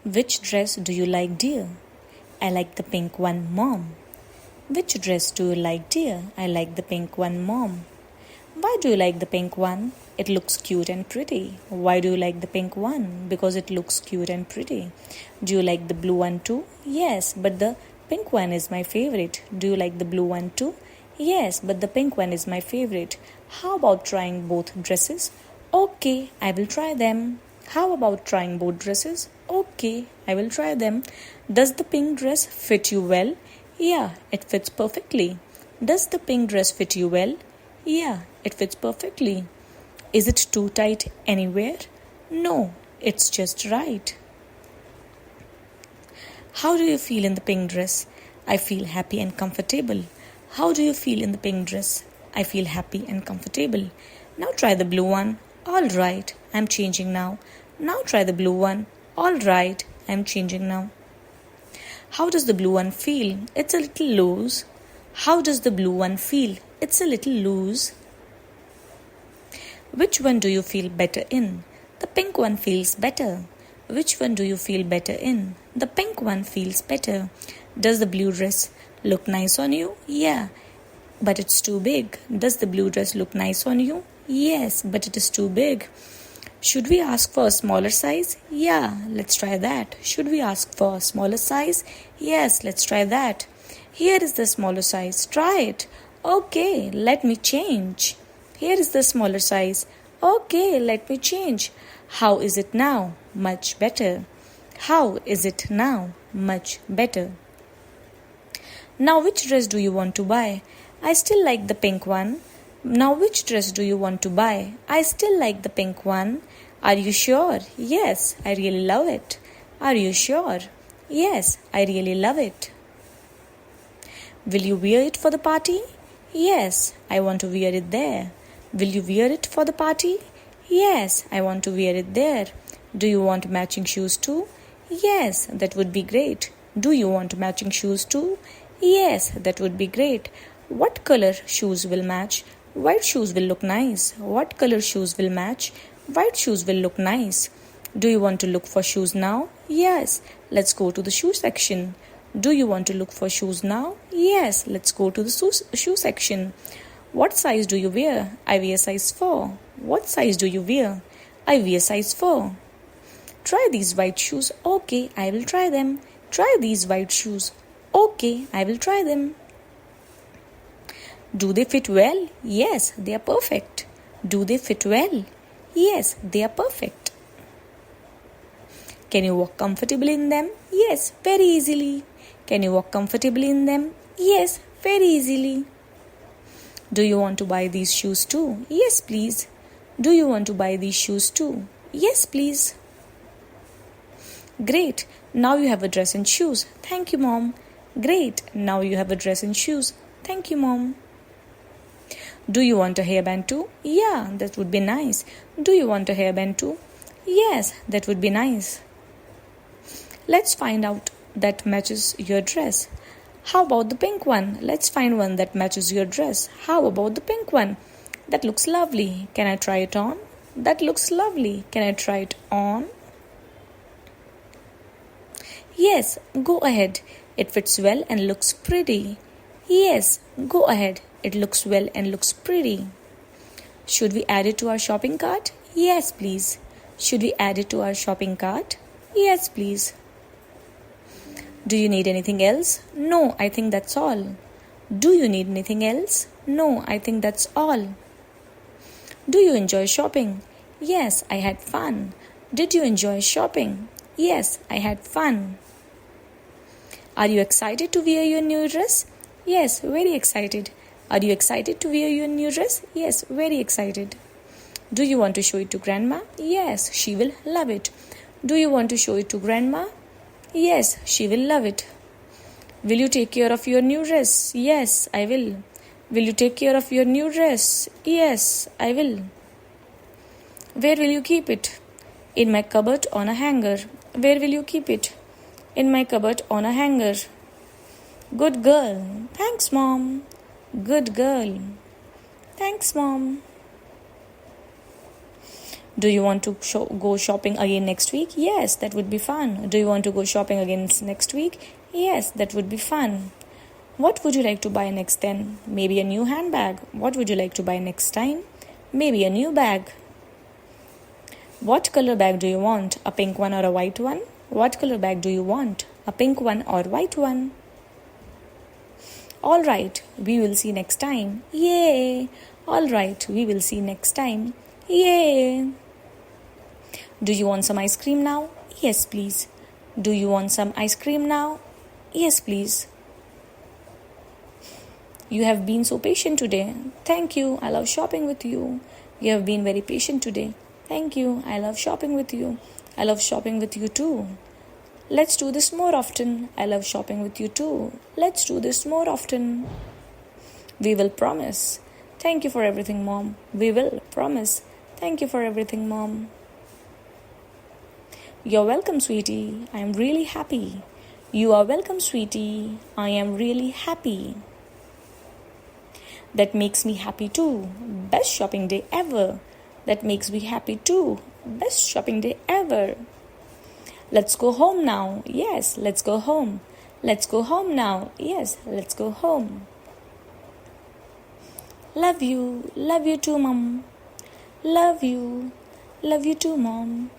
Which dress do you like, dear? I like the pink one, Mom. Which dress do you like, dear? I like the pink one, Mom. Why do you like the pink one? It looks cute and pretty. Why do you like the pink one? Because it looks cute and pretty. Do you like the blue one too? Yes, but the pink one is my favorite. Do you like the blue one too? Yes, but the pink one is my favorite. How about trying both dresses? Okay, I will try them. How about trying both dresses? Okay, I will try them. Does the pink dress fit you well? Yeah, it fits perfectly. Does the pink dress fit you well? Yeah, it fits perfectly. Is it too tight anywhere? No, it's just right. How do you feel in the pink dress? I feel happy and comfortable. How do you feel in the pink dress? I feel happy and comfortable. Now try the blue one. All right, I'm changing now. Now try the blue one. All right, I'm changing now. How does the blue one feel? It's a little loose. How does the blue one feel? It's a little loose. Which one do you feel better in? The pink one feels better. Which one do you feel better in? The pink one feels better. Does the blue dress look nice on you? Yeah, but it's too big. Does the blue dress look nice on you? Yes, but it is too big. Should we ask for a smaller size? Yeah, let's try that. Should we ask for a smaller size? Yes, let's try that. Here is the smaller size. Try it. Okay, let me change. Here is the smaller size. Okay, let me change. How is it now? Much better. How is it now? Much better. Now which dress do you want to buy? I still like the pink one. Now which dress do you want to buy? I still like the pink one. Are you sure? Yes, I really love it. Are you sure? Yes, I really love it. Will you wear it for the party? Yes, I want to wear it there. Will you wear it for the party? Yes, I want to wear it there. Do you want matching shoes too? Yes, that would be great. Do you want matching shoes too? Yes, that would be great. What color shoes will match? White shoes will look nice. What color shoes will match? White shoes will look nice. Do you want to look for shoes now? Yes, let's go to the shoe section. Do you want to look for shoes now? Yes, let's go to the shoe section. What size do you wear? I wear size 4. What size do you wear? I wear size 4. Try these white shoes. Okay, I will try them. Try these white shoes. Okay, I will try them. Do they fit well? Yes, they are perfect. Do they fit well? Yes, they are perfect. Can you walk comfortably in them? Yes, very easily. Can you walk comfortably in them? Yes, very easily. Do you want to buy these shoes too? Yes, please. Do you want to buy these shoes too? Yes, please. Great. Now you have a dress and shoes. Thank you, Mom. Great. Now you have a dress and shoes. Thank you, Mom. Do you want a hairband too? Yeah, that would be nice. Do you want a hairband too? Yes, that would be nice. Let's find out that matches your dress. How about the pink one? Let's find one that matches your dress. How about the pink one? That looks lovely. Can I try it on? That looks lovely. Can I try it on? Yes, go ahead. It fits well and looks pretty. Yes, go ahead. It looks well and looks pretty. Should we add it to our shopping cart? Yes, please. Should we add it to our shopping cart? Yes, please. Do you need anything else? No, I think that's all. Do you need anything else? No, I think that's all. Do you enjoy shopping? Yes, I had fun. Did you enjoy shopping? Yes, I had fun. Are you excited to wear your new dress? Yes, very excited. Are you excited to wear your new dress? Yes, very excited. Do you want to show it to Grandma? Yes, she will love it. Do you want to show it to Grandma? Yes, she will love it. Will you take care of your new dress? Yes, I will. Will you take care of your new dress? Yes, I will. Where will you keep it? In my cupboard on a hanger. Where will you keep it? In my cupboard on a hanger. Good girl. Thanks, Mom. Good girl. Thanks, Mom. Do you want to go shopping again next week? Yes, that would be fun. Do you want to go shopping again next week? Yes, that would be fun. What would you like to buy next then? Maybe a new handbag. What would you like to buy next time? Maybe a new bag. What color bag do you want? A pink one or a white one? What color bag do you want? A pink one or white one? All right, we will see next time. Yay! All right, we will see next time. Yay! Do you want some ice cream now? Yes, please. Do you want some ice cream now? Yes, please. You have been so patient today. Thank you. I love shopping with you. You have been very patient today. Thank you. I love shopping with you. I love shopping with you too. Let's do this more often. I love shopping with you too. Let's do this more often. We will promise. Thank you for everything, Mom. We will promise. Thank you for everything, Mom. You're welcome, sweetie. I am really happy. You are welcome, sweetie. I am really happy. That makes me happy too. Best shopping day ever. That makes me happy too. Best shopping day ever. Let's go home now. Yes, let's go home. Let's go home now. Yes, let's go home. Love you. Love you too, Mom. Love you. Love you too, Mom.